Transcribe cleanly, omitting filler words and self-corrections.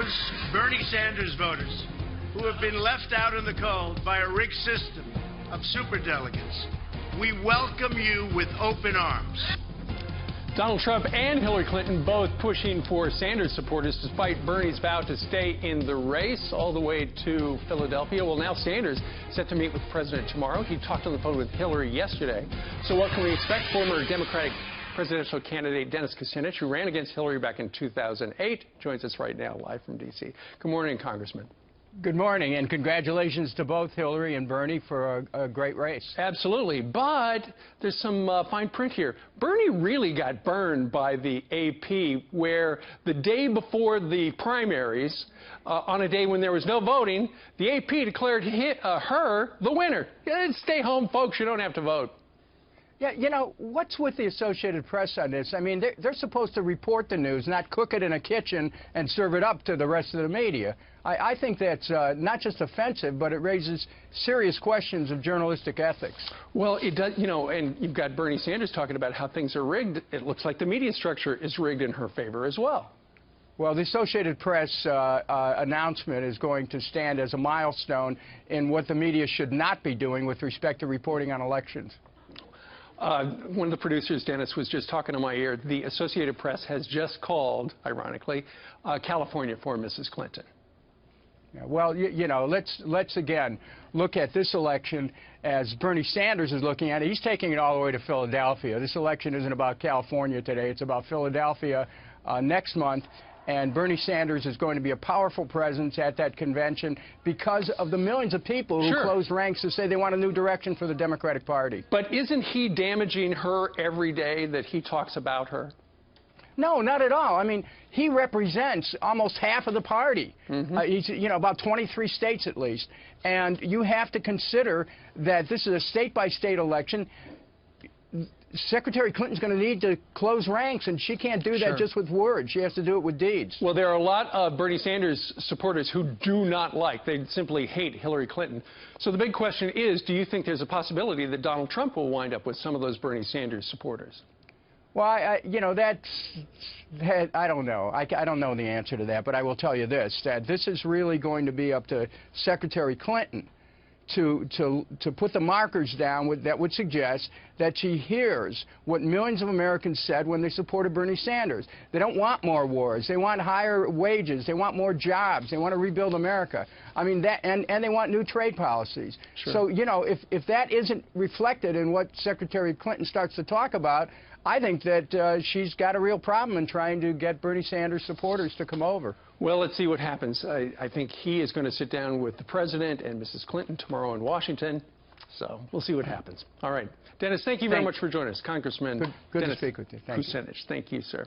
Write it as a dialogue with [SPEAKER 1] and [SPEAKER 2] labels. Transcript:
[SPEAKER 1] those Bernie Sanders voters who have been left out in the cold by a rigged system of superdelegates, we welcome you with open arms.
[SPEAKER 2] Donald Trump and Hillary Clinton both pushing for Sanders supporters despite Bernie's vow to stay in the race all the way to Philadelphia. Well, now Sanders set to meet with the president tomorrow. He talked on the phone with Hillary yesterday. So what can we expect? Former Democratic presidential candidate Dennis Kucinich, who ran against Hillary back in 2008, joins us right now live from D.C. Good morning, Congressman.
[SPEAKER 3] Good morning, and congratulations to both Hillary and Bernie for a great race.
[SPEAKER 2] Absolutely, but there's some fine print here. Bernie really got burned by the AP, where the day before the primaries, on a day when there was no voting, the AP declared her the winner. Stay home, folks, you don't have to vote.
[SPEAKER 3] Yeah, you know, what's with the Associated Press on this? I mean, they're supposed to report the news, not cook it in a kitchen and serve it up to the rest of the media. I think that's not just offensive, but it raises serious questions of journalistic ethics.
[SPEAKER 2] Well, it does, you know, and you've got Bernie Sanders talking about how things are rigged. It looks like the media structure is rigged in her favor as well.
[SPEAKER 3] Well, the Associated Press announcement is going to stand as a milestone in what the media should not be doing with respect to reporting on elections.
[SPEAKER 2] One of the producers, Dennis, was just talking to my ear. The Associated Press has just called, ironically, California for Mrs. Clinton.
[SPEAKER 3] Yeah, well, you know, let's again look at this election as Bernie Sanders is looking at it. He's taking it all the way to Philadelphia. This election isn't about California today. It's about Philadelphia next month. And Bernie Sanders is going to be a powerful presence at that convention because of the millions of people who closed ranks to say they want a new direction for the Democratic Party.
[SPEAKER 2] But isn't he damaging her every day that he talks about her?
[SPEAKER 3] No, not at all. I mean, he represents almost half of the party. He's, you know, about 23 states at least. And you have to consider that this is a state-by-state election. Secretary Clinton's going to need to close ranks, and she can't do that just with words. She has to do it with deeds.
[SPEAKER 2] Well, there are a lot of Bernie Sanders supporters who do not like, they simply hate Hillary Clinton. So the big question is, do you think there's a possibility that Donald Trump will wind up with some of those Bernie Sanders supporters?
[SPEAKER 3] Well, you know, I don't know. I don't know the answer to that, but I will tell you this, that this is really going to be up to Secretary Clinton to put the markers down that would suggest that she hears what millions of Americans said when they supported Bernie Sanders. They don't want more wars. They want higher wages. They want more jobs. They want to rebuild America. I mean, and they want new trade policies. So, you know, if that isn't reflected in what Secretary Clinton starts to talk about, I think that she's got a real problem in trying to get Bernie Sanders supporters to come over.
[SPEAKER 2] Well, let's see what happens. I think he is going to sit down with the president and Mrs. Clinton tomorrow in Washington. So we'll see what happens. All right. Dennis, thank you very much for joining us. Congressman
[SPEAKER 3] Good
[SPEAKER 2] Dennis
[SPEAKER 3] to speak with you. Thank you.
[SPEAKER 2] Kucinich. Thank you, sir.